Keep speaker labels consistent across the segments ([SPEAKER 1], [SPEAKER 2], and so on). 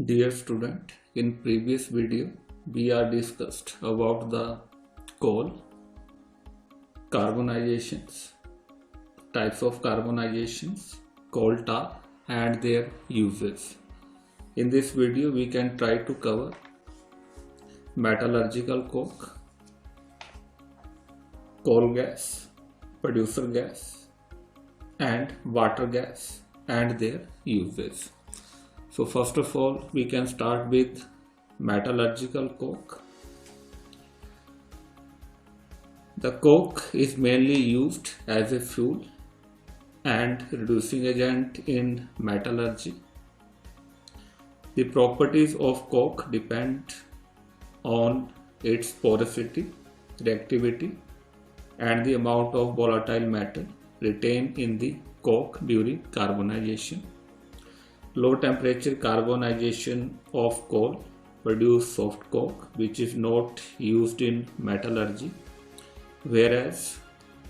[SPEAKER 1] Dear student, in previous video we are discussed about the coal, carbonizations, types of carbonizations, coal tar and their uses. In this video we can try to cover metallurgical coke, coal gas, producer gas and water gas and their uses. So first of all, we can start with metallurgical coke. The coke is mainly used as a fuel and reducing agent in metallurgy. The properties of coke depend on its porosity, reactivity, and the amount of volatile matter retained in the coke during carbonization. Low temperature carbonization of coal produce soft coke, which is not used in metallurgy, whereas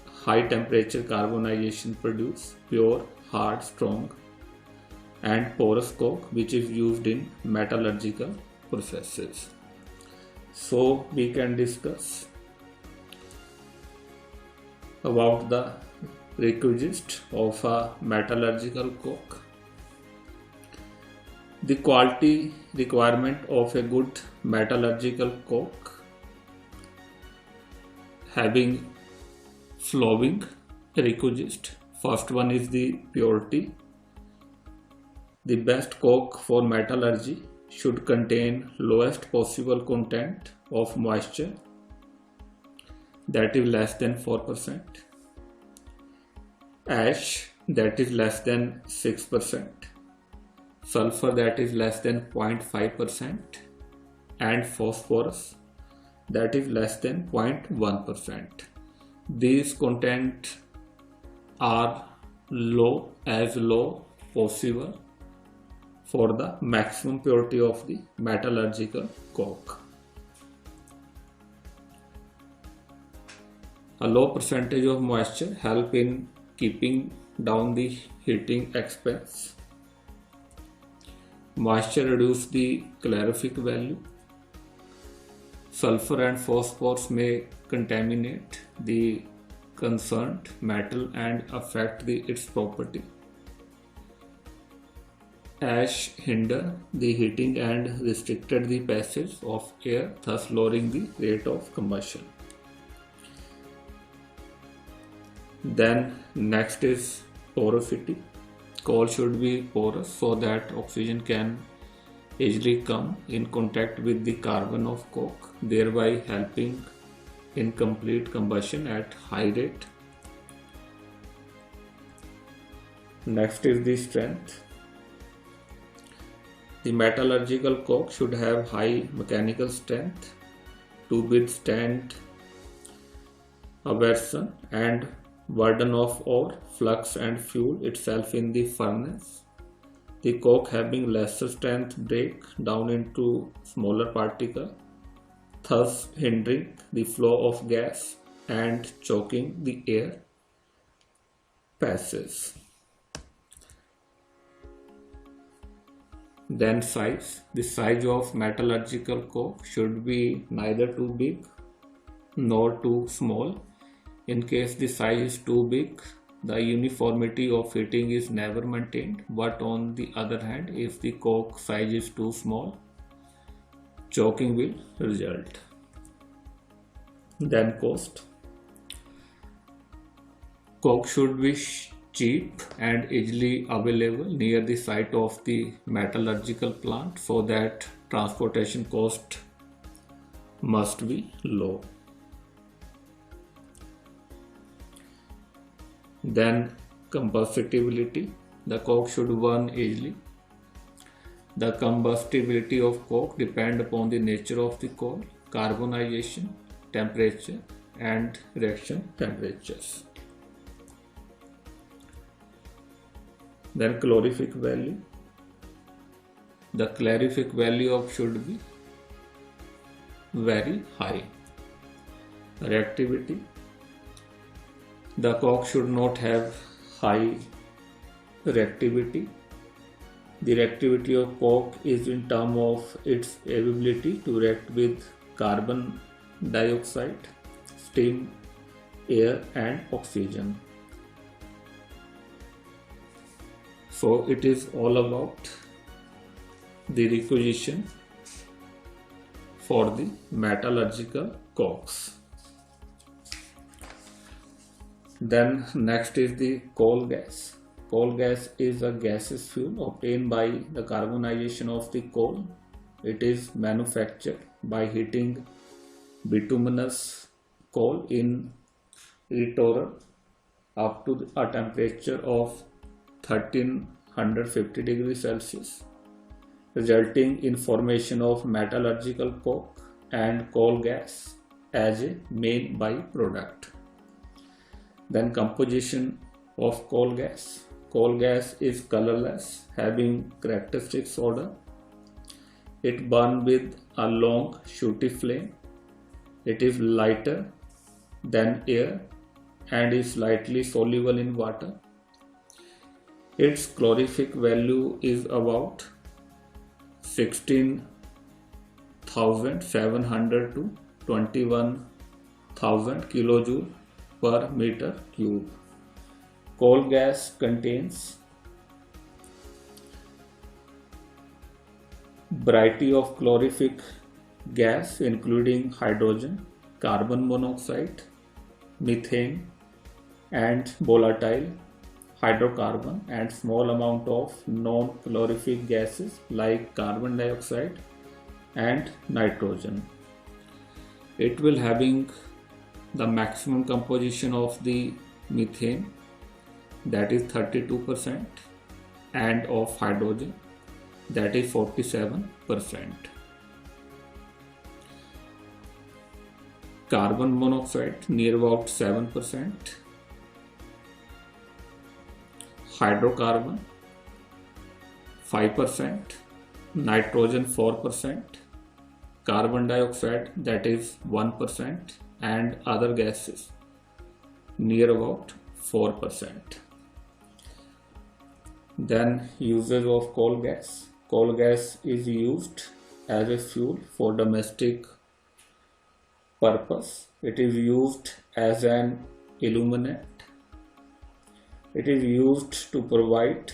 [SPEAKER 1] high temperature carbonization produce pure, hard, strong and porous coke, which is used in metallurgical processes. So we can discuss about the requisite of a metallurgical coke. The quality requirement of a good metallurgical coke having following requisite. First one is the purity. The best coke for metallurgy should contain lowest possible content of moisture, that is less than 4%, ash, that is less than 6%, sulfur, that is less than 0.5%, and phosphorus, that is less than 0.1%. These content are low possible for the maximum purity of the metallurgical coke. A low percentage of moisture help in keeping down the heating expense. Moisture reduce the calorific value. Sulfur and phosphorus may contaminate the concerned metal and affect its property. Ash hinder the heating and restricted the passage of air, thus lowering the rate of combustion. Then next is porosity. Coal should be porous so that oxygen can easily come in contact with the carbon of coke, thereby helping in complete combustion at high rate. Next is the strength. The metallurgical coke should have high mechanical strength to withstand abrasion and burden of ore, flux and fuel itself in the furnace. The coke having lesser strength break down into smaller particles, thus hindering the flow of gas and choking the air passes. Then size. The size of metallurgical coke should be neither too big nor too small. In case the size is too big, the uniformity of heating is never maintained, but on the other hand, if the coke size is too small, choking will result. Then cost. Coke should be cheap and easily available near the site of the metallurgical plant so that transportation cost must be low. Then combustibility. The coke should burn easily. The combustibility of coke depends upon the nature of the coal, carbonization, temperature and reaction temperatures. Then calorific value. The calorific value of should be very high. Reactivity. The coke should not have high reactivity. The reactivity of coke is in terms of its ability to react with carbon dioxide, steam, air and oxygen. So it is all about the requisition for the metallurgical cokes. Then next is the coal gas. Coal gas is a gaseous fuel obtained by the carbonization of the coal. It is manufactured by heating bituminous coal in eToro up to a temperature of 1350 degrees Celsius, resulting in formation of metallurgical coke and coal gas as a main byproduct. Then composition of coal gas. Coal gas is colorless, having characteristic odor. It burns with a long shooty flame. It is lighter than air and is slightly soluble in water. Its calorific value is about 16,700 to 21,000 kilojoule per meter cube. Coal gas contains variety of calorific gas including hydrogen, carbon monoxide, methane and volatile hydrocarbon and small amount of non-calorific gases like carbon dioxide and nitrogen. It will having the maximum composition of the methane, that is 32%, and of hydrogen, that is 47%. Carbon monoxide near about 7%, hydrocarbon 5%, nitrogen 4%, carbon dioxide that is 1%, and other gases near about 4%. Then uses of coal gas. Coal gas is used as a fuel for domestic purpose. It is used as an illuminant. It is used to provide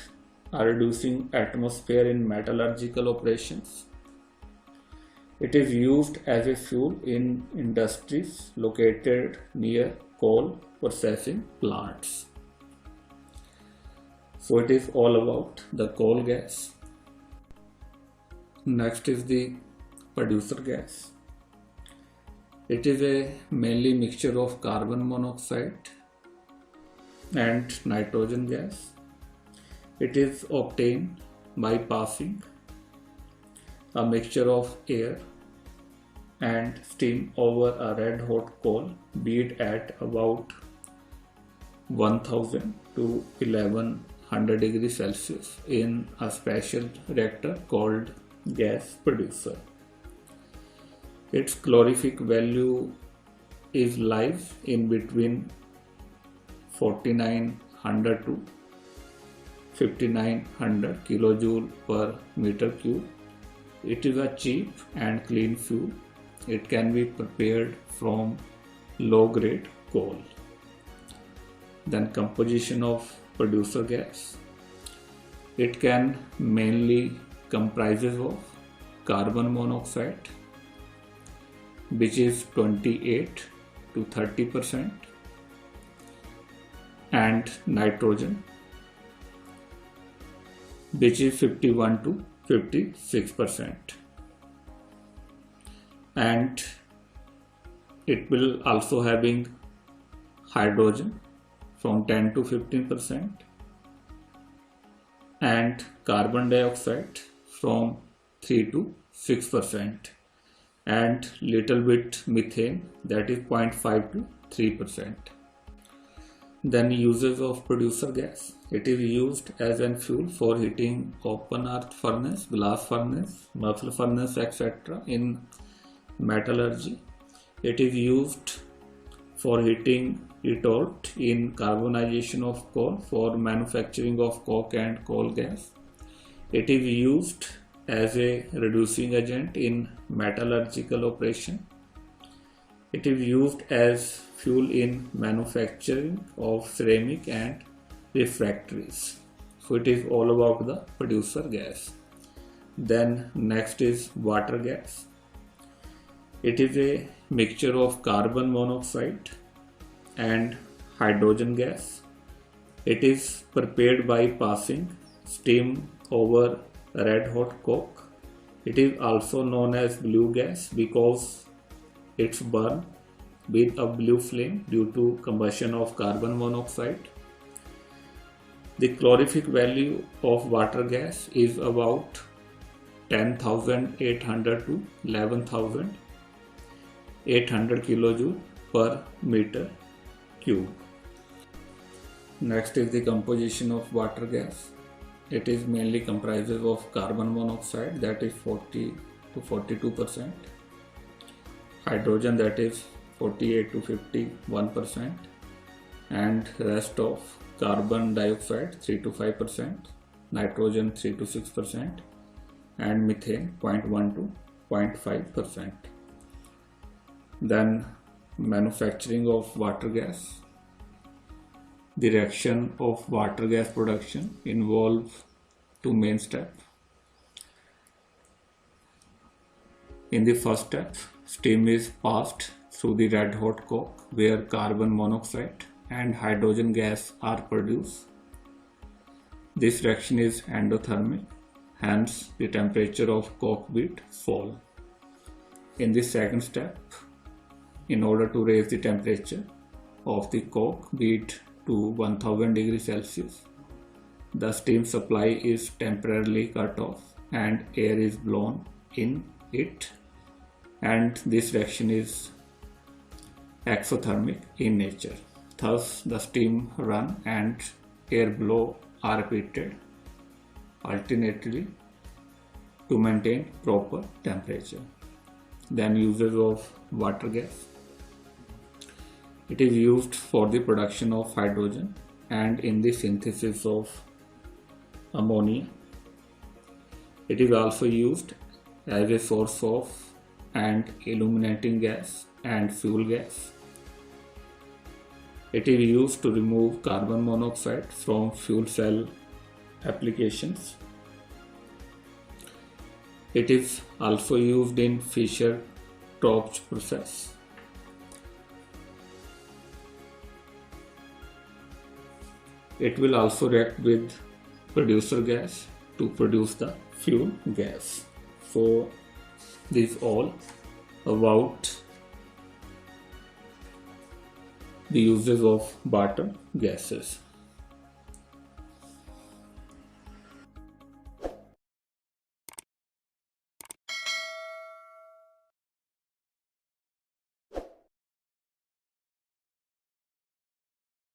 [SPEAKER 1] a reducing atmosphere in metallurgical operations. It is used as a fuel in industries located near coal processing plants. So it is all about the coal gas. Next is the producer gas. It is a mainly mixture of carbon monoxide and nitrogen gas. It is obtained by passing a mixture of air and steam over a red hot coal, be it at about 1000 to 1100 degrees Celsius in a special reactor called gas producer. Its calorific value is lies in between 4900 to 5900 kilojoule per meter cube. It is a cheap and clean fuel. It can be prepared from low grade coal. Then composition of producer gas. It can mainly comprises of carbon monoxide, which is 28 to 30%, and nitrogen, which is 51 to 56%, and it will also having hydrogen from 10 to 15% and carbon dioxide from 3 to 6% and little bit methane, that is 0.5 to 3%. Then uses of producer gas. It is used as a fuel for heating open earth furnace, blast furnace, muffle furnace, etc. in metallurgy. It is used for heating retort in carbonization of coal for manufacturing of coke and coal gas. It is used as a reducing agent in metallurgical operation. It is used as fuel in manufacturing of ceramic and refractories. So it is all about the producer gas. Then next is water gas. It is a mixture of carbon monoxide and hydrogen gas. It is prepared by passing steam over red hot coke. It is also known as blue gas because it's burned with a blue flame due to combustion of carbon monoxide. The calorific value of water gas is about 10,800 to 11,800 kilojoule per meter cube. Next is the composition of water gas. It is mainly comprises of carbon monoxide, that is 40 to 42%, hydrogen, that is 48 to 51%, and rest of carbon dioxide 3 to 5%, nitrogen 3 to 6%, and methane 0.1 to 0.5%. Then manufacturing of water gas. The reaction of water gas production involves two main steps. In the first step, steam is passed through the red hot coke where carbon monoxide and hydrogen gas are produced. This reaction is endothermic, hence the temperature of coke will fall. In the second step, in order to raise the temperature of the coke bead to 1000 degrees Celsius, the steam supply is temporarily cut off and air is blown in it, and this reaction is exothermic in nature. Thus, the steam run and air blow are repeated alternately to maintain proper temperature. Then uses of water gas. It is used for the production of hydrogen and in the synthesis of ammonia. It is also used as a source of and illuminating gas and fuel gas. It is used to remove carbon monoxide from fuel cell applications. It is also used in Fischer-Tropsch process. It will also react with producer gas to produce the fuel gas. So this is all about the uses of water gases.